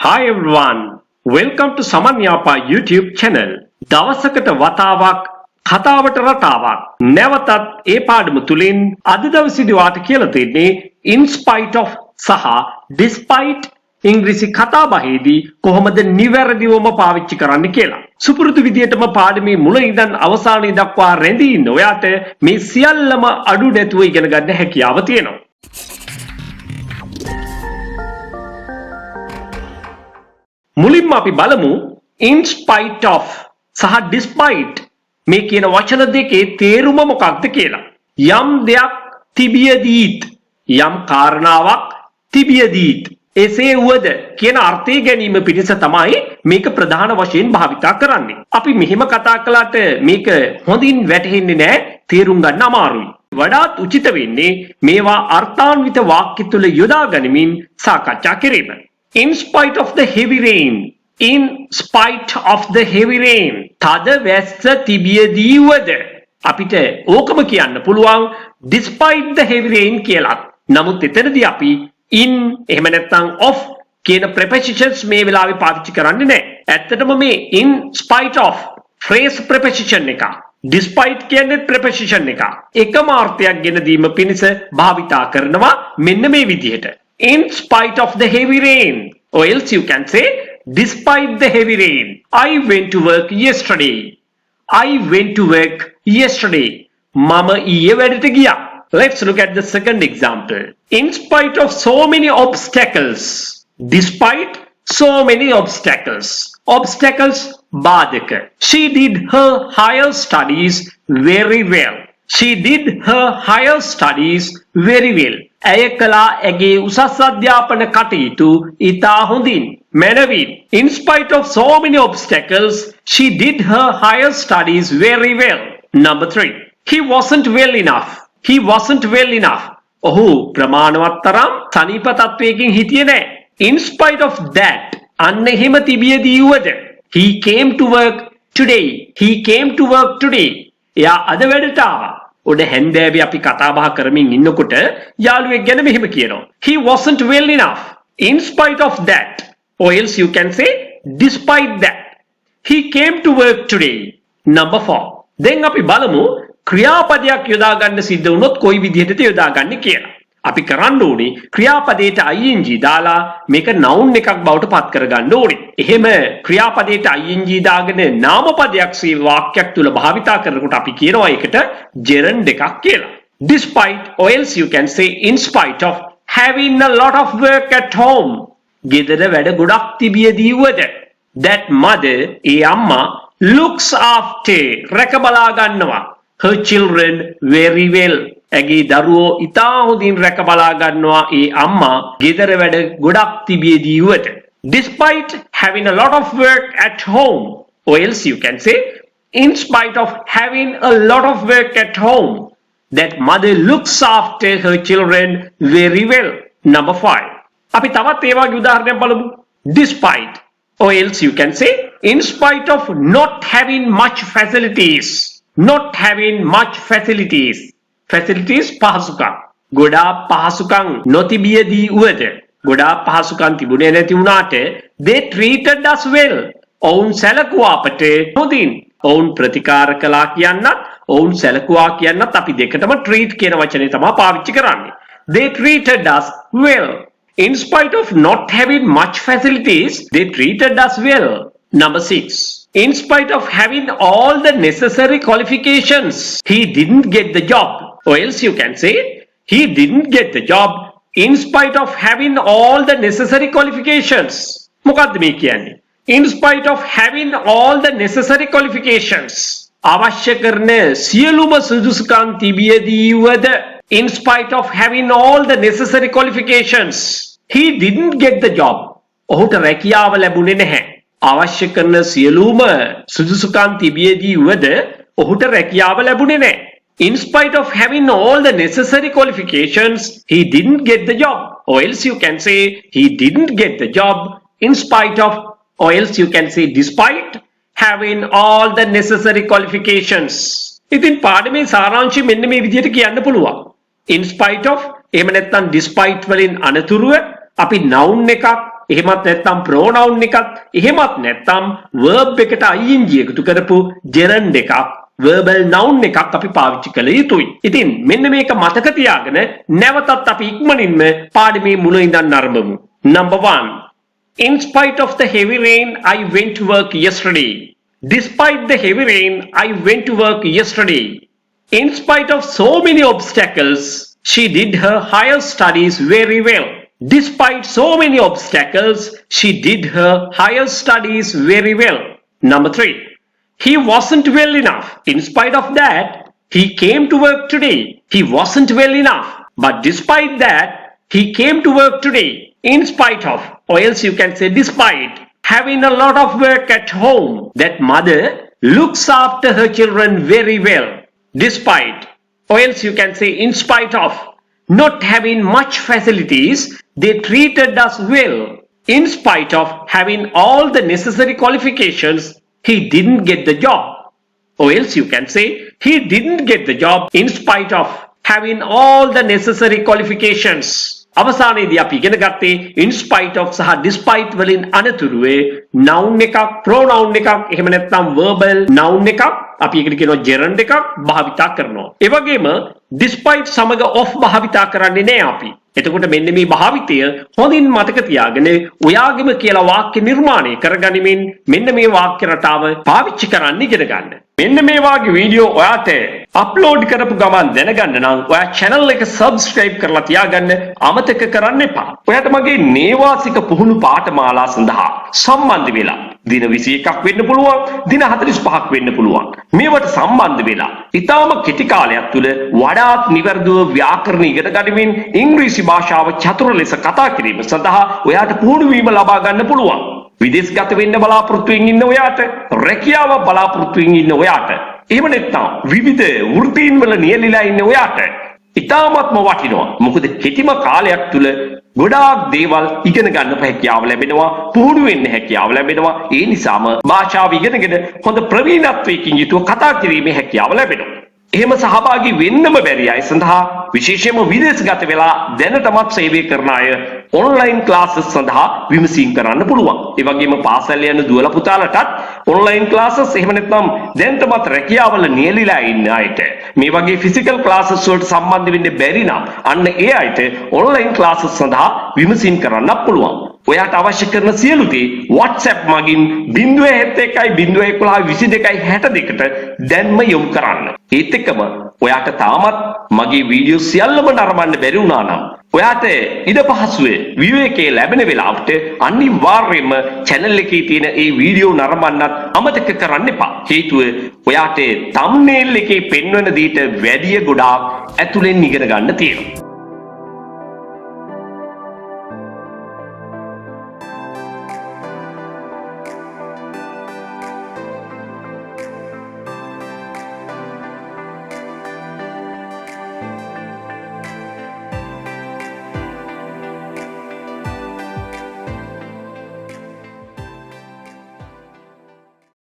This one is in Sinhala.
Hi everyone, welcome to Saman Yapa YouTube channel. දවසකට වතාවක් කතාවට රටාවක් නැවතත් ඒ පාඩම තුලින් අද දවසේදී වාට කියලා දෙන්නේ in spite of සහ despite ඉංග්‍රීසි කතාබහේදී කොහොමද නිවැරදිවම පාවිච්චි කරන්න කියලා. සුපුරුදු විදියටම පාඩමේ මුල ඉඳන් අවසානයේ දක්වා රැඳී ඉන්න ඔයාට මේ සියල්ලම අඩු නැතුව ඉගෙන ගන්න හැකියාව තියෙනවා. මුලින්ම අපි බලමු in spite of සහ despite මේ කියන වචන දෙකේ තේරුම මොකක්ද කියලා. යම් දෙයක් තිබියදීත් යම් කාරණාවක් තිබියදීත් එසේ වුවද කියන අර්ථය ගැනීම පිණිස තමයි මේක ප්‍රධාන වශයෙන් භාවිතා කරන්නේ. අපි මෙහෙම කතා කළාට මේක හොඳින් වැටහෙන්නේ නැහැ, තේරුම් ගන්න අමාරුයි. වඩාත් උචිත වෙන්නේ මේවා අර්ථාන්විත වාක්‍ය තුල යොදා ගනිමින් සාකච්ඡා කිරීම. In spite of the heavy rain. In spite of the heavy rain. තද වැස්ස තිබියදී වද. අපිට ඕකම කියන්න පුළුවන් despite the heavy rain කියලා. නමුත් එතනදී අපි in එහෙම නැත්නම් of කියන prepositions මේ වෙලාවේ පාවිච්චි කරන්නේ නැහැ. ඇත්තටම මේ in spite of phrase preposition එක. despite කියන්නේ preposition එක. එකම අර්ථයක් ගෙන දීම පිණිස භාවිතා කරනවා මෙන්න මේ විදිහට. In spite of the heavy rain, or else you can say, despite the heavy rain, I went to work yesterday. I went to work yesterday. Mama ඊයේ වැඩට ගියා. Let's look at the second example. In spite of so many obstacles, despite so many obstacles, obstacles බාධක. She did her higher studies very well. She did her higher studies very well. ඇය කළා ඇගේ උසස් අධ්‍යාපන කටයුතු ඉතා හොඳින් මැනවින්. In spite of so many obstacles, she did her higher studies very well. Number 3. He wasn't well enough. He wasn't well enough. ඔහු ප්‍රමාණවත් තරම් සනීප තත්වයකින් හිටියේ නැහැ. In spite of that, අන්න එහෙම තිබියදී වුවද he came to work today. He came to work today. එයා අද වැඩට ආවා. ඔඩ හැන්දෑවේ අපි කතා බහ කරමින් ඉන්නකොට යාළුවෙක් ගැන මෙහෙම කියනවා. He wasn't well enough. In spite of that, or else you can say despite that, he came to work today. Number 4. දැන් අපි බලමු ක්‍රියාපදයක් යොදා ගන්න සිද්ධ වුණොත් කොයි විදිහටද යොදා ගන්න කියලා. අපි කරන්න ඕනේ ක්‍රියාපදයට ing දාලා මේක noun එකක් බවට පත් කරගන්න ඕනේ. එහෙම ක්‍රියාපදයට ing දාගෙන නාමපදයක් සේ වාක්‍යයක් තුල භාවිතා කරනකොට අපි කියනවා ඒකට gerund එකක් කියලා. Despite, or else you can say in spite of having a lot of work at home. ගෙදර වැඩ ගොඩක් තිබියදී වද that mother, ඒ අම්මා looks after, රැක බලා ගන්නවා her children very well. ඇගේ දරුවෝ ඉතා හොඳින් රැක බලා ගන්නවා ඒ අම්මා ගෙදර වැඩ ගොඩක් තිබියදී වුවද. Despite having a lot of work at home, or else you can say in spite of having a lot of work at home, that mother looks after her children very well. Number 5. අපි තවත් ඒ වගේ උදාහරණයක් බලමු. Despite, or else you can say in spite of not having much facilities. Not having much facilities. Facilities පහසුකම්. ගොඩාක් පහසුකම් නොතිබියදී වුවද ගොඩාක් පහසුකම් තිබුණේ නැති වුණාට they treated us well. ඔවුන් සැලකුවා අපට හොඳින්. ඔවුන් ප්‍රතිකාර කළා කියන්නත් ඔවුන් සැලකුවා කියන්නත් අපි දෙකටම treat කියන වචනේ තමයි පාවිච්චි කරන්නේ. They treated us well. In spite of not having much facilities, they treated us well. Number 6. In spite of having all the necessary qualifications, he didn't get the job. Or else you can say, he didn't get the job in spite of having all the necessary qualifications. මොකක්ද මේ කියන්නේ? In spite of having all the necessary qualifications. අවශ්‍ය කරන සියලුම සුදුසුකම් තිබියදී වද in spite of having all the necessary qualifications, he didn't get the job. ඔහුට රැකියාව ලැබුණේ නැහැ. අවශ්‍ය කරන සියලුම සුදුසුකම් තිබියදී වද ඔහුට රැකියාව ලැබුණේ නැහැ. In spite of having all the necessary qualifications, he didn't get the job. Or else you can say he didn't get the job in spite of, or else you can say despite having all the necessary qualifications. ඉතින් පාඩමේ සාරාංශය මෙන්න මේ විදිහට කියන්න පුළුවන්. In spite of එහෙම නැත්නම් despite වලින් අනතුරුව අපි noun එකක් එහෙමත් නැත්නම් pronoun එකක්, එහෙමත් නැත්නම් verb එකට ing එකතු කරපු gerund එකක්, verbal noun එකක් අපි පාවිච්චි කළ යුතුයි. ඉතින් මෙන්න මේක මතක තියාගෙන නැවතත් අපි ඉක්මනින්ම පාඩමේ මුල ඉඳන් ආරම්භමු. Number 1. In spite of the heavy rain, I went to work yesterday. Despite the heavy rain, I went to work yesterday. In spite of so many obstacles, she did her higher studies very well. Despite so many obstacles, she did her higher studies very well. Number 3. He wasn't well enough. In spite of that, he came to work today. He wasn't well enough. But despite that, he came to work today. In spite of, or else you can say despite, having a lot of work at home, that mother looks after her children very well. Despite, or else you can say in spite of, not having much facilities, they treated us well. In spite of having all the necessary qualifications, he didn't get the job. Or else you can say he didn't get the job in spite of having all the necessary qualifications. අවසානයේදී අපි ඉගෙන ගත්තේ in spite of සහ despite වලින් අනතුරුවේ noun එකක්, pronoun එකක්, එහෙම නැත්නම් verbal noun එකක්, අපි ඒකට කියනවා gerund එකක් භාවිතා කරනවා. ඒ වගේම despite සමග of භාවිතා කරන්නේ නැහැ අපි. එතකොට මෙන්න මේ භාවිතය හොඳින් මතක තියාගෙන ඔයාගෙම කියලා වාක්‍ය නිර්මාණය කරගනිමින් මෙන්න මේ වාක්‍ය රටාව පාවිච්චි කරන්න ඉගෙන ගන්න. මෙන්න මේ වාගේ වීඩියෝ ඔයාට අප්ලෝඩ් කරපු ගමන් දැනගන්න නම් ඔයා channel එක subscribe කරලා තියාගන්න අමතක කරන්න එපා. ඔයාට මගේ නේවාසික පුහුණු පාඨමාලා සඳහා සම්බන්ධ වෙලා දින 21ක් වෙන්න පුළුවන්, දින 45ක් වෙන්න පුළුවන්. මේවට සම්බන්ධ වෙලා ඊටාම කෙටි කාලයක් තුල වඩාත් නිවැරදිව ව්‍යාකරණ ඉගෙන ගනිමින් ඉංග්‍රීසි භාෂාව චතුර ලෙස කතා කිරීම සඳහා ඔයාට පුහුණු වීම ලබා ගන්න පුළුවන්. විදේශගත වෙන්න බලාපොරොත්තුෙන් ඉන්න ඔයාට, රැකියාව බලාපොරොත්තුෙන් ඉන්න ඔයාට, එහෙම නැත්නම් විවිධ වෘත්තීන් වල නියැලීලා ඉන්න ඔයාට ඉතාමත්ම වටිනවා. මොකද කෙටිම කාලයක් තුල ගොඩාක් දේවල් ඉගෙන ගන්න හැකියාව ලැබෙනවා, පුහුණු වෙන්න හැකියාව ලැබෙනවා. ඒ නිසාම භාෂාව ඉගෙනගෙන හොඳ ප්‍රවීණත්වයකින් යුතුව කතා කිරීමේ හැකියාව ලැබෙනවා. එහෙම සහභාගී වෙන්නම බැරි අය සඳහා විශේෂයෙන්ම විදේශගත වෙලා දැනටමත් සේවය කරන අය ඔන්ලයින් ක්ලාසස් සඳහා විමසීම් කරන්න පුළුවන්. ඒ වගේම පාසල් යන දුවල පුතාලටත් ඔන්ලයින් ක්ලාසස්, එහෙම නැත්නම් දැනටමත් රැකියාවල නියැලීලා ඉන්න අයට මේ වගේ ෆිසිකල් ක්ලාසස් වලට සම්බන්ධ වෙන්න බැරි නම් අන්න ඒ අයට ඔන්ලයින් ක්ලාසස් සඳහා විමසීම් කරන්න පුළුවන්. ඔයාට අවශ්‍ය කරන සියලු දේ WhatsApp මගින් 071 දැන්ම යොමු කරන්න. ඒත් එක්කම ඔයාට තාමත් මගේ වීඩියෝ සියල්ලම නරඹන්න බැරි වුණා නම් ඔයාට ඉඩ පහසුවේ විවේකයේ ලැබෙන වෙලාවට අනිවාර්යයෙන්ම channel එකේ තියෙන ඒ වීඩියෝ නරඹන්නත් අමතක කරන්න එපා. හේතුව ඔයාට thumbnail එකේ පෙන්වන දේට වැඩිය ගොඩාක් ඇතුලෙන් ඉගෙන ගන්න තියෙනවා.